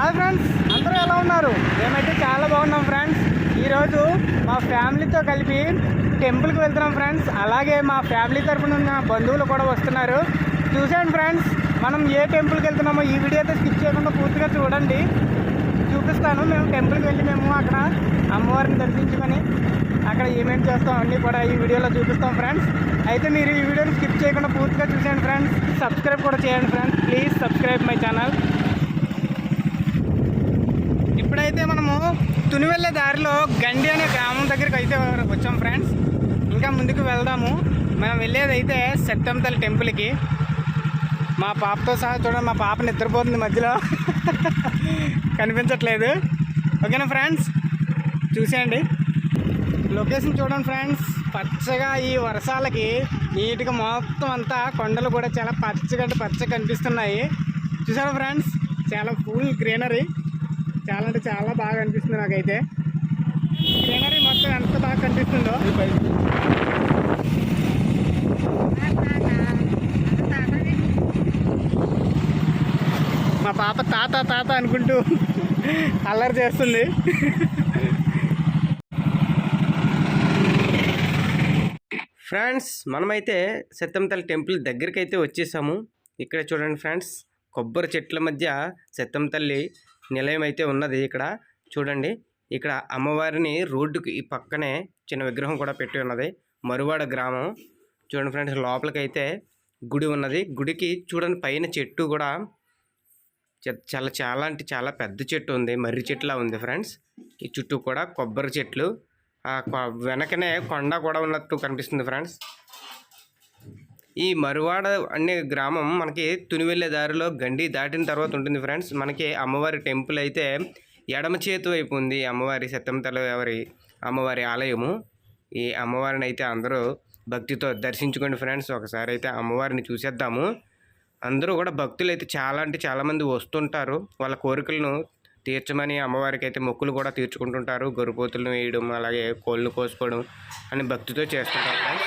Hi friends, అందరూ ఎలా ఉన్నారు? మేమైతే చాలా బాగున్నాం ఫ్రెండ్స్. ఈరోజు మా ఫ్యామిలీతో కలిపి టెంపుల్కి వెళ్తున్నాం ఫ్రెండ్స్. అలాగే మా ఫ్యామిలీ తరఫున ఉన్న బంధువులు కూడా వస్తున్నారు. చూసాను ఫ్రెండ్స్, మనం ఏ టెంపుల్కి వెళ్తున్నామో ఈ వీడియో అయితే స్కిప్ చేయకుండా పూర్తిగా చూడండి. చూపిస్తాను. మేము టెంపుల్కి వెళ్ళి మేము అక్కడ అమ్మవారిని దర్శించుకొని అక్కడ ఏమేమి చేస్తాం అన్నీ కూడా ఈ వీడియోలో చూపిస్తాం ఫ్రెండ్స్. అయితే మీరు ఈ వీడియోని స్కిప్ చేయకుండా పూర్తిగా చూసేయండి ఫ్రెండ్స్. సబ్స్క్రైబ్ కూడా చేయండి friends. Please subscribe my channel. ఇప్పుడైతే మనము తుని వెళ్ళే దారిలో గండి అనే గ్రామం దగ్గరికి అయితే వచ్చాం ఫ్రెండ్స్. ఇంకా ముందుకు వెళ్దాము. మనం వెళ్ళేది అయితే సత్తమ్మ తల్లి టెంపుల్కి. మా పాపతో సహా చూడండి, మా పాప నిద్రపోతుంది మధ్యలో కనిపించట్లేదు. ఓకేనా ఫ్రెండ్స్, చూసేయండి. లొకేషన్ చూడండి ఫ్రెండ్స్. పచ్చగా ఈ వర్షాలకి నీట్గా మొత్తం అంతా కొండలు కూడా చాలా పచ్చగా కనిపిస్తున్నాయి. చూసారా ఫ్రెండ్స్, చాలా ఫుల్ గ్రీనరీ. చాలా అంటే చాలా బాగా అనిపిస్తుంది నాకైతే. గ్రీనరీ మొత్తం ఎంత బాగా కనిపిస్తుందో. మా పాప తాత తాత అనుకుంటూ అల్లరి చేస్తుంది. ఫ్రెండ్స్, మనమైతే సత్తమ్మ తల్లి టెంపుల్ దగ్గరికి అయితే వచ్చేసాము. ఇక్కడ చూడండి ఫ్రెండ్స్, కొబ్బరి చెట్ల మధ్య సత్తమ్మ తల్లి నిలయం అయితే ఉన్నది. ఇక్కడ చూడండి, ఇక్కడ అమ్మవారిని రోడ్డుకి ఈ పక్కనే చిన్న విగ్రహం కూడా పెట్టి ఉన్నది. మరువాడ గ్రామం. చూడండి ఫ్రెండ్స్, లోపలికైతే గుడి ఉన్నది. గుడికి చూడండి పైన చెట్టు కూడా చాలా అంటే చాలా పెద్ద చెట్టు ఉంది. మర్రి చెట్టులా ఉంది ఫ్రెండ్స్. ఈ చుట్టూ కూడా కొబ్బరి చెట్లు, వెనకనే కొండ కూడా ఉన్నట్టు కనిపిస్తుంది ఫ్రెండ్స్. ఈ మరువాడ అనే గ్రామం మనకి తుని వెళ్ళే దారిలో గండి దాటిన తర్వాత ఉంటుంది ఫ్రెండ్స్. మనకి అమ్మవారి టెంపుల్ అయితే ఎడమ చేతి వైపు ఉంది. అమ్మవారి సత్తమ్మ తల్లి అమ్మవారి ఆలయము. ఈ అమ్మవారిని అయితే అందరూ భక్తితో దర్శించుకోండి ఫ్రెండ్స్. ఒకసారి అయితే అమ్మవారిని చూసేద్దాము. అందరూ కూడా భక్తులు అయితే చాలా అంటే చాలామంది వస్తుంటారు. వాళ్ళ కోరికలను తీర్చమని అమ్మవారికి అయితే మొక్కులు కూడా తీర్చుకుంటుంటారు. గొర్రెపోతులను వేయడం, అలాగే కోళ్ళను కోసుకోవడం అని భక్తితో చేస్తుంటారు.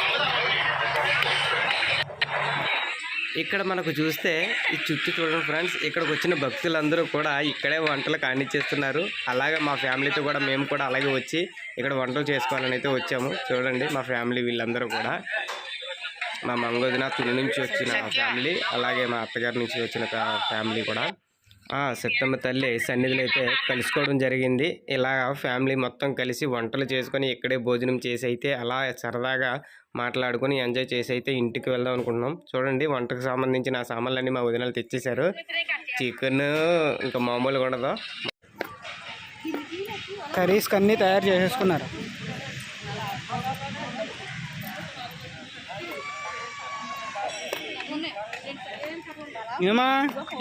ఇక్కడ మనకు చూస్తే ఈ చుట్టూ చూడండి ఫ్రెండ్స్, ఇక్కడికి వచ్చిన భక్తులందరూ కూడా ఇక్కడే వంటలు కానిచ్చేస్తున్నారు. అలాగే మా ఫ్యామిలీతో కూడా మేము కూడా అలాగే వచ్చి ఇక్కడ వంటలు చేసుకోవాలని అయితే వచ్చాము. చూడండి మా ఫ్యామిలీ వీళ్ళందరూ కూడా, మా మంగోదిన తుని నుంచి వచ్చిన ఫ్యామిలీ, అలాగే మా అత్తగారి నుంచి వచ్చిన ఫ్యామిలీ కూడా సత్తమ్మ తల్లి సన్నిధిలో అయితే కలుసుకోవడం జరిగింది. ఇలా ఫ్యామిలీ మొత్తం కలిసి వంటలు చేసుకొని ఇక్కడే భోజనం చేసి అయితే అలా సరదాగా మాట్లాడుకొని ఎంజాయ్ చేసి అయితే ఇంటికి వెళ్దాం అనుకుంటున్నాం. చూడండి, వంటకు సంబంధించిన సామాన్లన్నీ మా వదినలు తెచ్చేశారు. చికెన్ ఇంకా మామూలుగా ఉండదు, కర్రీస్ అన్నీ తయారు చేసేసుకున్నారు. ఏమా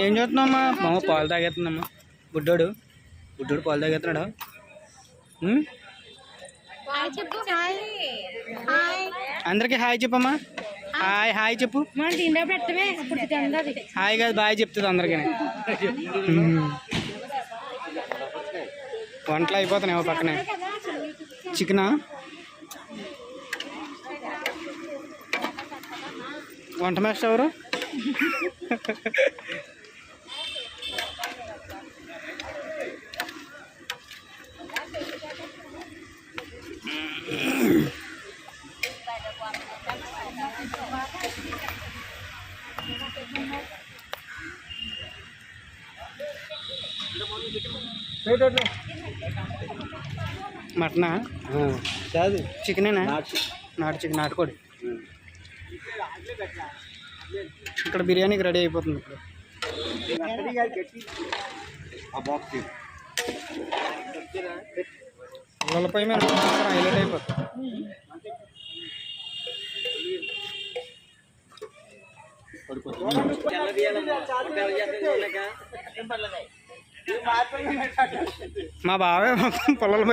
ఏం చూస్తున్నామ్మా? మామ పాలు తాగేస్తున్నామ్మా. బుడ్డోడు పాలు తాగేస్తున్నాడు. అందరికి హాయ్ చెప్పమ్మా. హాయ్ చెప్పు. హాయ్ కాదు, బాయ్ చెప్తుంది అందరికీ. వంటలు అయిపోతున్నాయి పక్కనే. చికెనా? వంట మాస్టర్ ఎవరు? మటనా? కాదు, చికెనేనా? నాటు చికెన్, నాటుకోడి. ఇక్కడ బిర్యానీకి రెడీ అయిపోతుంది. ఇప్పుడు ఉల్లపై మీద హైలైట్ అయిపోతుంది. మా బావే మొత్తం పొలాలు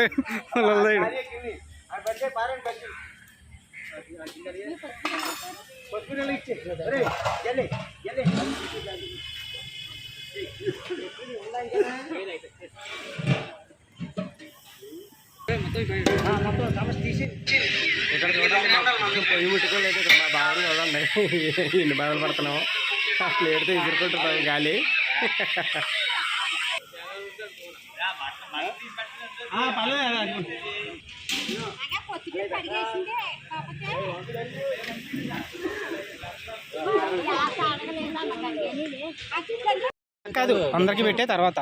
ఇక్కడ చూడండి, పొయ్యి ముట్టుకోలేదు. ఇక్కడ మా బాగా చూడండి ఎన్ని బాధలు పడుతున్నాము. ప్లేట్తో ఎదుర్కొంటున్నాము గాలి. కాదు అందరికి పెట్టే తర్వాత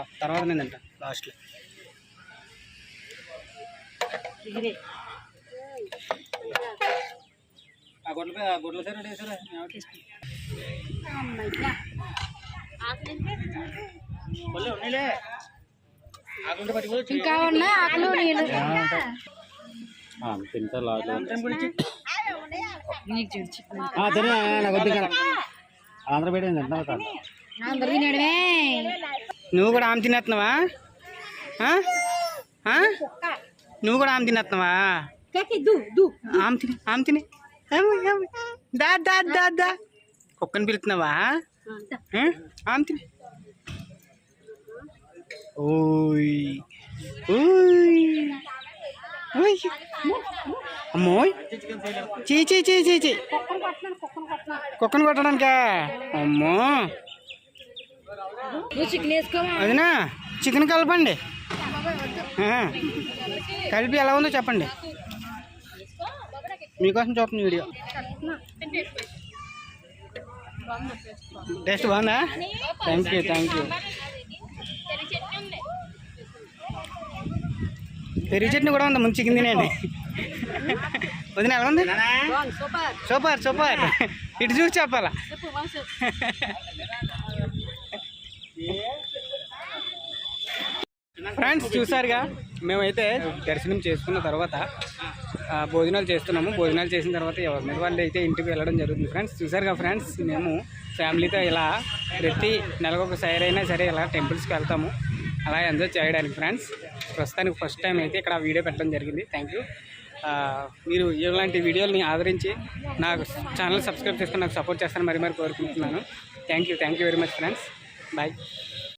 నేను తింటా లాస్ట్లో. గుడ్ల సరే వేసారా ఇంకా ఉన్నాయి ఆకులు నీళ్ళు ఆంధ్రపేట అందరు తినడమే. నువ్వు కూడా ఆమె తినేస్తున్నావా? నువ్వు కూడా ఆమె తినేస్తున్నావా? ఆమె తిని దా దా దా దా కుక్కని పిలుస్తున్నావా? ఆమె తిని ఓయ్ ఓయ్ ఓయ్ అమ్మోయ్ చీ చీ చీ చీ చీ కుక్కను కొట్టడానికా? అమ్మో చికెన్ వేసుకోవా? అదినా చికెన్ కలపండి, కలిపి ఎలా ఉందో చెప్పండి. మీకోసం చూస్తుంది వీడియో. టేస్ట్ బాగుందా? Thank you. పెరుగు చట్నీ కూడా ఉందా? ముందు చికెన్ తినేయండి. వదిన ఎలా ఉంది? సూపర్. ఇటు చూసి చెప్పాలా? ఫ్రెండ్స్ చూసారుగా, మేమైతే దర్శనం చేసుకున్న తర్వాత భోజనాలు చేస్తున్నాము. భోజనాలు చేసిన తర్వాత ఎవరి మీద వాళ్ళు అయితే ఇంటికి వెళ్ళడం జరుగుతుంది. ఫ్రెండ్స్ చూసారుగా ఫ్రెండ్స్, మేము ఫ్యామిలీతో ఇలా ప్రతి నెలకొకసారి అయినా సరే ఇలా టెంపుల్స్కి వెళ్తాము అలా ఎంజాయ్ చేయడానికి. ఫ్రెండ్స్ ప్రస్తుతానికి ఫస్ట్ టైం అయితే ఇక్కడ వీడియో పెట్టడం జరిగింది. Thank you. మీరు ఇలాంటి వీడియోలని ఆదరించి నాకు ఛానల్ సబ్స్క్రైబ్ చేసుకుని నాకు సపోర్ట్ చేస్తాను మరి కోరుకుంటున్నాను. Thank you very much friends. Bye.